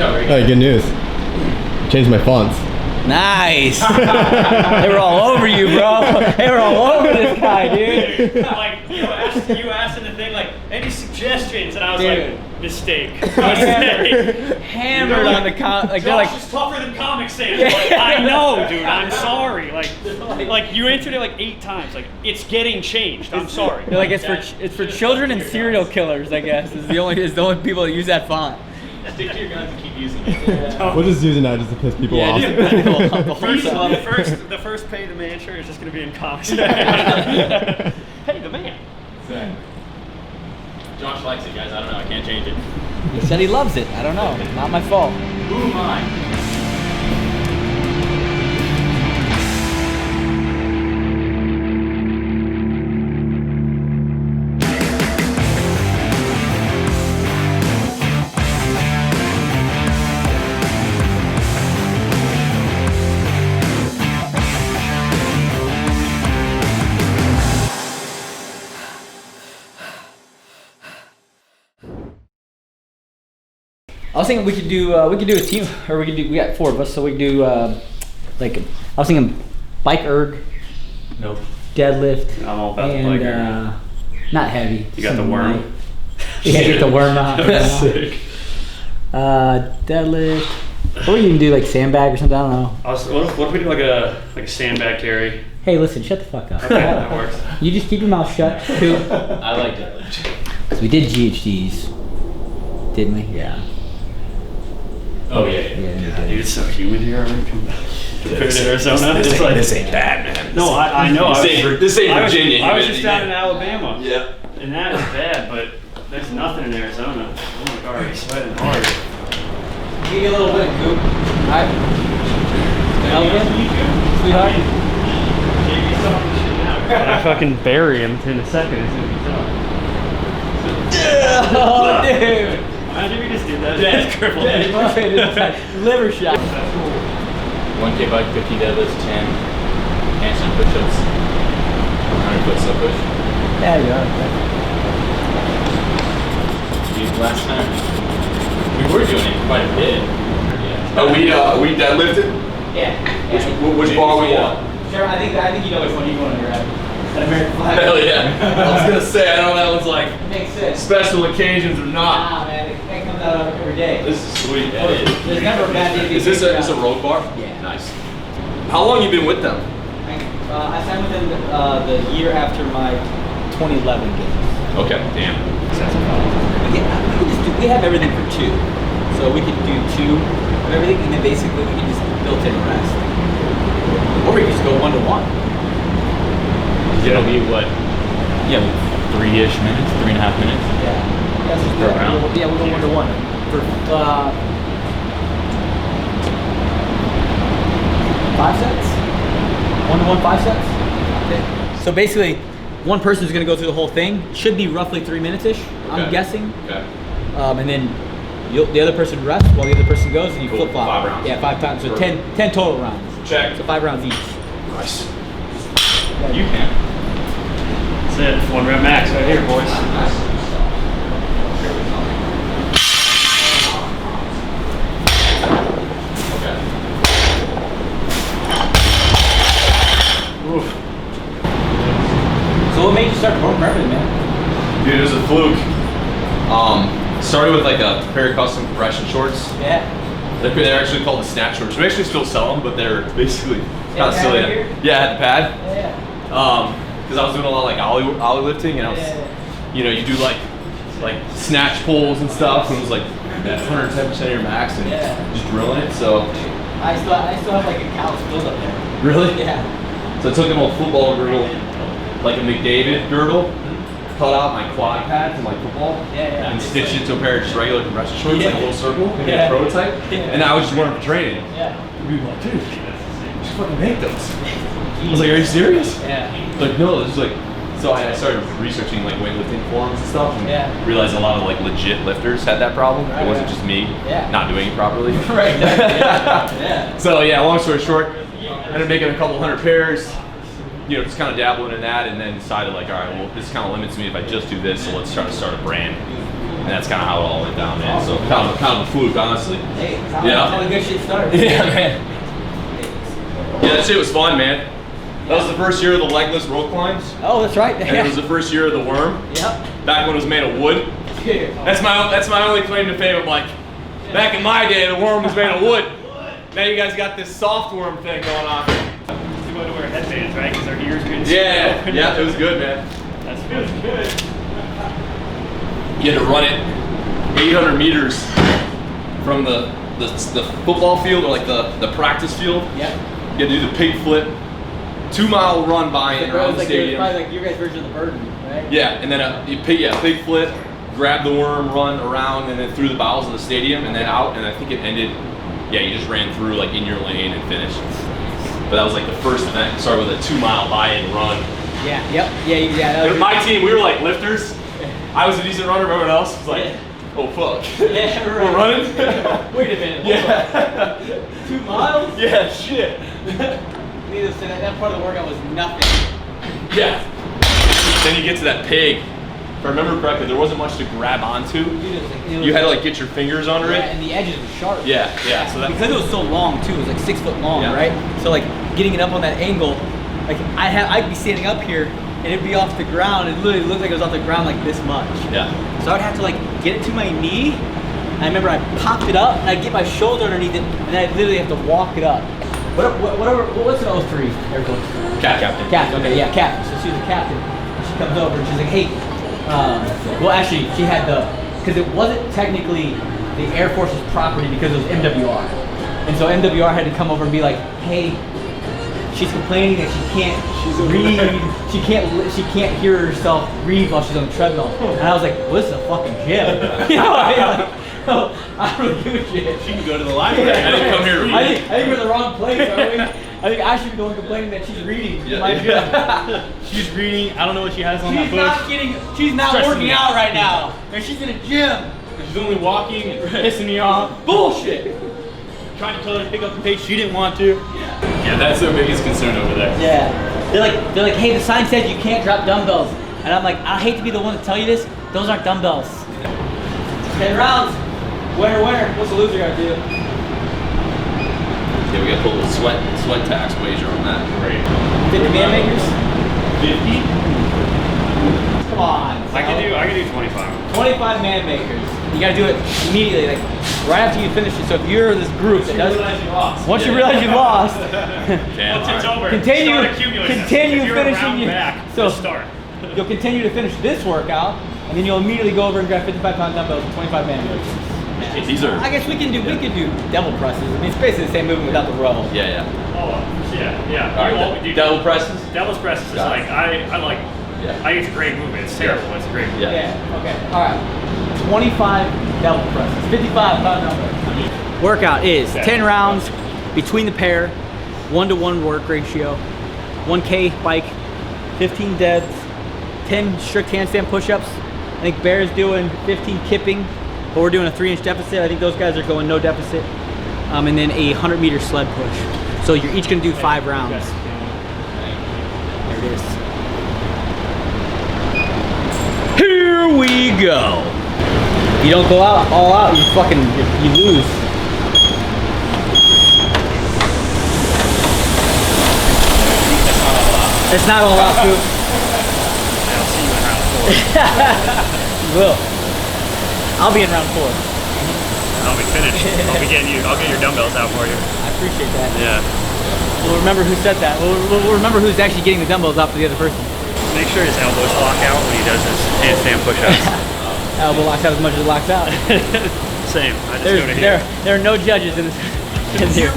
Alright, good news. Changed my fonts. Nice. They were all over you, bro. They were all over this guy, dude. Like you asked in the thing like any suggestions, and I was Dude. like, mistake. Hammered on the like they're Josh like is tougher than Comic Sans. Like, I know, dude. I'm sorry. Like you answered it like 8 times. Like it's getting changed. I'm sorry. they're like it's for children and serial killers, I guess. Is the only people that use that font. Stick to your guns and keep using it. We'll just use it now just to piss people off. The first pay the man shirt is just gonna be in Comic Sans. Hey, the man. Exactly. Josh likes it, guys. I don't know. I can't change it. He said he loves it. I don't know. Not my fault. Who am I? I was thinking we could do a team, or we got 4 of us, so we could do like I was thinking Bike Erg, Nope. deadlift, I'm all about and the Bike Erg. not heavy. You got the worm. Yeah, get the worm out. That's sick. Deadlift, or we can do like sandbag or something. I don't know. What if we do like a sandbag carry? Hey, listen, shut the fuck up. Okay, that works. You just keep your mouth shut, too. I like deadlift. Because we did GHDs, didn't we? Yeah. Oh yeah. Dude, it's so humid here. Compared to Arizona, it's like this ain't bad, man. No, I know. This ain't Virginia. I was just down in Alabama. Yeah. And that is bad, but there's nothing in Arizona. Oh my god, I'm sweating hard. Give you a little bit of goop. Alright. Sweetheart. I fucking bury him in a second. Oh, dude. Imagine we just did that. That's crippled. Liver shot. 1K bike, 50 deadlifts, 10 handstand push-ups, 100-foot sled push. Yeah, you are. Last time we were doing it quite a bit. Yeah. We deadlifted? Yeah. Which bar we on? Sure, I think you know which one you want to grab. That American flag. Hell yeah. I was gonna say, I know that one's like Makes sense. special occasions or not. Nah, man, that comes out every day. This is sweet. There's never a bad day to be Is this picked a up. road bar? Yeah. Nice. How long you been with them? I signed with them the year after my 2011 games. Okay, damn. We have everything for 2. So we could do 2 of everything, and then basically we can just built in the rest. Or we can just go 1-to-1. It'll be what? Yeah, 3-ish minutes, 3.5 minutes. Yeah. That's just Per round? Yeah, we'll go 1-to-1. For 5 sets? 1-to-1, 5 sets? Okay. So basically, one person is going to go through the whole thing. Should be roughly 3 minutes-ish, I'm Okay. guessing. Okay. And then the other person rests while the other person goes, and you Cool. flip-flop. 5 rounds. Yeah, 5 times. So 10 total rounds. Check. So 5 rounds each. Nice. You can. That's it. 1 rep max right here, boys. Oof. So what made you start prepping, man? Dude, it was a fluke. Started with like a pair of custom compression shorts. Yeah. They're actually called the snatch shorts. We actually still sell them, but they're basically kind of pad silly. right here? Yeah, I had the pad. Yeah. Because I was doing a lot of like ollie lifting, and I was, you know, you do like snatch pulls and stuff, and it was like 110% of your max, and just drilling it. So I still have like a callus build up there. really, Yeah. So I took an old football girdle, like a McDavid girdle, cut out my quad pad from like football, and stitched it to a pair of just regular compression shorts, like a little circle, like a prototype, and I was just wearing for training. Yeah. People were like, dude, just fucking make those. I was like, are you serious? Yeah. Like, no, it's like, so I started researching like weightlifting forums and stuff, and realized a lot of like legit lifters had that problem. It wasn't just me not doing it properly. Right. Yeah. So yeah, long story short, I ended up making a couple hundred pairs, you know, just kind of dabbling in that, and then decided like, all right, well, this kind of limits me if I just do this, so let's try to start a brand. that's kind of how it all went down, man. So kind of a fluke, honestly. Hey, Yeah. how the good shit started. Yeah, man. Yeah, that shit was fun, man. That was the first year of the legless rope climbs. Oh, that's right. And it was the first year of the worm. Yep. Back when it was made of wood. That's my only claim to fame. I'm like, back in my day, the worm was made of wood. Now you guys got this soft worm thing going on. You want to wear headbands, right? Because our ears couldn't see. Yeah, it was good, man. That's good. You had to run it 800 meters from the football field, or like the practice field. Yep. You had to do the pig flip, 2 mile run by around the stadium. Probably like your guys' version of the burden, right? Yeah, and then pig flip, grab the worm, run around, and then through the bowels of the stadium, and then out. And I think it ended. Yeah, you just ran through like in your lane and finished. But that was like the first event. It started with a 2 mile buy-in run. Yeah. Yep. Yeah. That was My team, we were like lifters. I was a decent runner. Everyone else was like, oh fuck. Yeah, right. We're running. Wait a minute. Yeah. 2 miles? Yeah, shit. Needless to say, that part of the workout was nothing. Yeah. Then you get to that pig. If I remember correctly, there wasn't much to grab onto. You had to like get your fingers under it. And the edges were sharp. Yeah. So that, because it was so long too, it was like 6 foot long, Yeah. right? So like getting it up on that angle, like I'd be standing up here and it'd be off the ground. It literally looked like it was off the ground like this much. Yeah. So I'd have to like get it to my knee. I remember I popped it up and I'd get my shoulder underneath it, and then I'd literally have to walk it up. What's an 03 air coach? Captain. Captain, okay, yeah, captain. So she was a captain. She comes over and she's like, hey, well actually she had because it wasn't technically the Air Force's property because it was MWR. And so MWR had to come over and be like, hey, she's complaining that she can't read, she can't hear herself read while she's on the treadmill. And I was like, well, this is a fucking gym. You know what I mean? Like, I don't really give a shit. She can go to the library. I didn't come here to read. I think we're in the wrong place, aren't we? I think I should be the one complaining that she's reading. Yeah. She's reading. I don't know what she has on that book. She's not Stressing working me out out. right now. And she's in a gym. She's only walking and pissing me off. Bullshit. Trying to tell her to pick up the pace she didn't want to. Yeah, that's their biggest concern over there. Yeah. They're like, hey, the sign says you can't drop dumbbells. And I'm like, I hate to be the one to tell you this. Those aren't dumbbells. 10 rounds. Winner. What's the loser gotta do? Yeah, we got to pull a sweat tax wager on that. Great. 50 man makers? 50? Come on. I can do 25. 25 man makers. You gotta do it immediately, like right after you finish it. So if you're this group that does, once you realize you lost, Damn. Once it's over, Continue start accumulating. continue If you're finishing around your- back, so- just start. you'll continue to finish this workout, and then you'll immediately go over and grab 55-pound dumbbells and 25 man makers. These are. I guess we can do devil presses. I mean, it's basically the same movement without the row. Yeah. Oh, yeah. All right, We do double presses. Devil's presses is Got it. like I like. Yeah. I think it's a great movement. It's terrible. It's a great movement. Yeah. Okay. All right. 25 devil presses. 55-pound dumbbells. Workout is 10 rounds between the pair, 1-to-1 work ratio, 1K bike, 15 deads, 10 strict handstand push-ups. I think Bear's doing 15 kipping, but we're doing a 3-inch deficit. I think those guys are going no deficit. And then a 100-meter sled push. So you're each gonna do 5 rounds. There it is. Here we go. You don't go out all out, you lose. It's not all out, too. I'll see you in round 4. You will. I'll be in round 4. I'll be finished. I'll get your dumbbells out for you. I appreciate that. Yeah. We'll remember who said that. We'll remember who's actually getting the dumbbells out for the other person. Make sure his elbows lock out when he does his handstand push-ups. Elbow locks out as much as it locks out. Same. I just go to here. There are no judges in this. In here.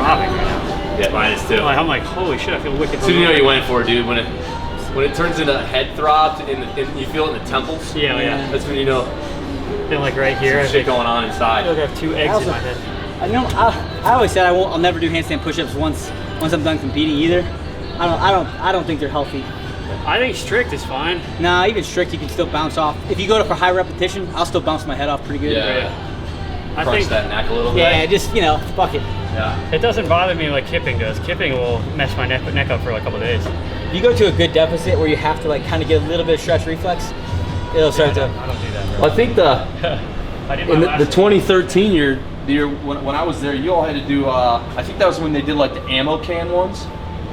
popping right now. Yeah, mine is too. Like, I'm like, holy shit, I feel wicked. So you know what you went for, dude. When it turns into head throb, you feel it in the temples. Yeah. That's when you know. Feel like right here. Some shit going on inside. I feel like I have 2 eggs in my head. I always said I'll never do handstand push-ups once I'm done competing either. I don't think they're healthy. I think strict is fine. Nah, even strict you can still bounce off. If you go for high repetition, I'll still bounce my head off pretty good. Yeah. I Crunch think that neck a little bit. Yeah, just fuck it. Yeah. it doesn't bother me like kipping does. Kipping will mess my neck up for like a couple days. If you go to a good deficit where you have to like kind of get a little bit of stretch reflex, it'll start to. I don't do that. I think I did in my the last 2013 year, the year when I was there, you all had to do. I think that was when they did like the ammo can ones.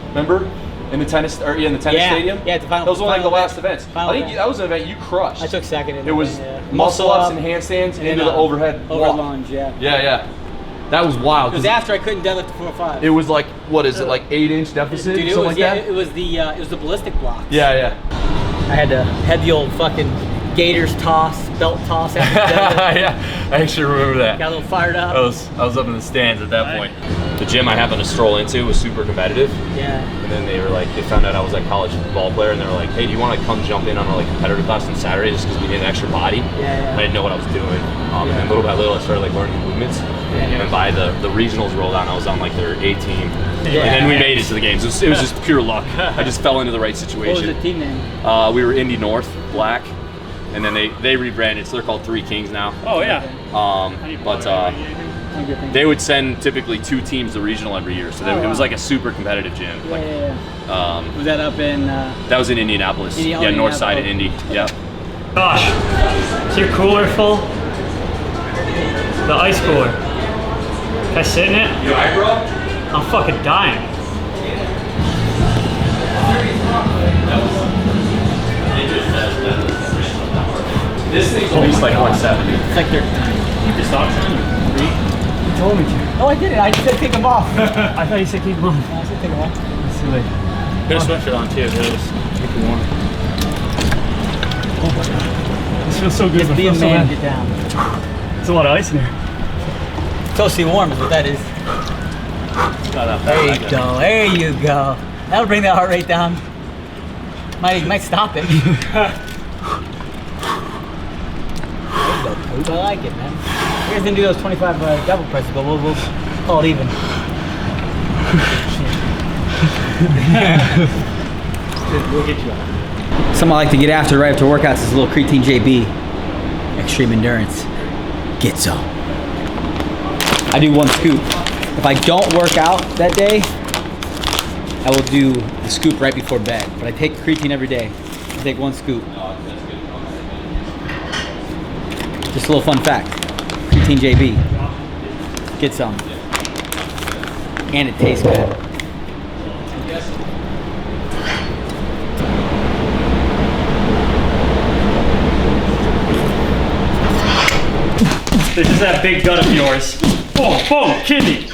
Remember? In the tennis, in the tennis stadium. Yeah, the final. That was one of the last event. events. I think that was an event you crushed. I took second. It was muscle ups and handstands and into the overhead walk. lunge. Yeah. Yeah. That was wild. It was after I couldn't deadlift 405. It was like, what is it, like 8-inch deficit? Dude, something like that? it was the ballistic block. Yeah. I had the old fucking Gators toss, belt toss after deadlift. Yeah, I actually remember that. Got a little fired up. I was up in the stands at that point. The gym I happened to stroll into was super competitive. Yeah. And then they found out I was like a college football player, and they were like, hey, do you want to come jump in on a like competitive class on Saturday just because we need an extra body? Yeah. I didn't know what I was doing. And then little by little I started like learning movements. And then by the regionals rolled on, I was on like their A team. And then we made it to the games. It was just pure luck. I just fell into the right situation. What was the team name? We were Indy North, black. And then they rebranded, so they're called Three Kings now. Oh yeah. They would send typically 2 teams to regional every year, so it was like a super competitive gym. Was that up in? That was in Indianapolis. North side of Indy. Yeah. Gosh, is your cooler full? The ice cooler. Can I sit in it? You alright, bro? I'm fucking dying. This thing's at least like 170. It's like Keep your socks on. you told me to. No, I didn't. I just said take them off. I thought you said keep them on. I said take them off. Let's see, like, put a sweatshirt on too. It'll just keep you warm. This feels so good. Just be a man. Get down. There's a lot of ice in here. Toasty warm is what that is. There you go. There you go. That'll bring that heart rate down. Might stop it. I like it, man. You guys didn't do those 25 double presses, but we'll call it even. We'll get you out. Something I like to get after right after workouts is a little creatine JB. Extreme endurance. Get some. I do 1 scoop. If I don't work out that day, I will do the scoop right before bed. But I take creatine every day. I take 1 scoop. Just a little fun fact. Creatine JB. Get some. And it tastes good. This is that big gut of yours. Boom, boom, kidney.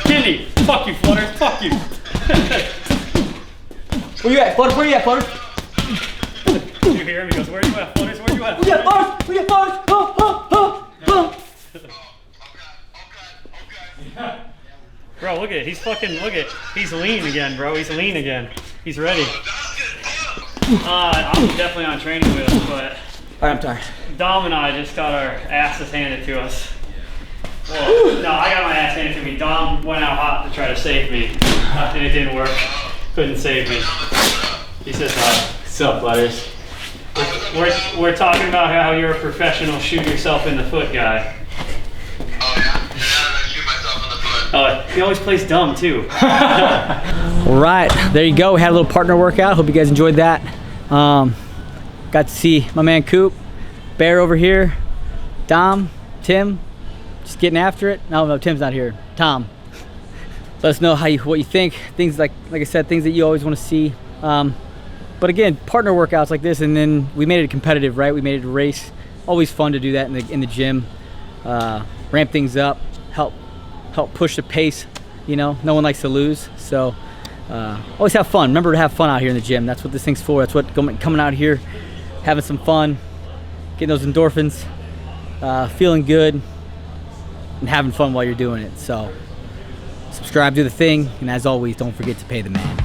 Fuck you, Flutter. Fuck you. Where you at, Flutter? Where you at, Flutter? You hear him? He goes, where you at, Flutter? Where you at? Where you at, Flutter? Where you at, Flutter? Bro, look at it. He's lean again, bro. He's lean again. He's ready. I'm definitely on training with him, but Alright, I'm tired. Dom and I just got our asses handed to us. Well, no, I got my ass handed to me. Dom went out hot to try to save me, and it didn't work. Couldn't save me. He says hi. What's up, Butters? We're talking about how you're a professional shoot yourself in the foot guy. He always plays dumb too. Alright, there you go. We had a little partner workout. Hope you guys enjoyed that. Got to see my man Coop, Bear over here, Dom, Tim, just getting after it. No, Tim's not here. Tom. Let us know what you think. Things like I said, things that you always want to see. But again, partner workouts like this, and then we made it competitive, right? We made it a race. Always fun to do that in the gym. Ramp things up, help push the pace. You know, no one likes to lose, so always have fun. Remember to have fun out here in the gym. That's what this thing's for. That's what coming out here, having some fun, getting those endorphins, feeling good, and having fun while you're doing it. So subscribe to the thing, and as always, don't forget to pay the man.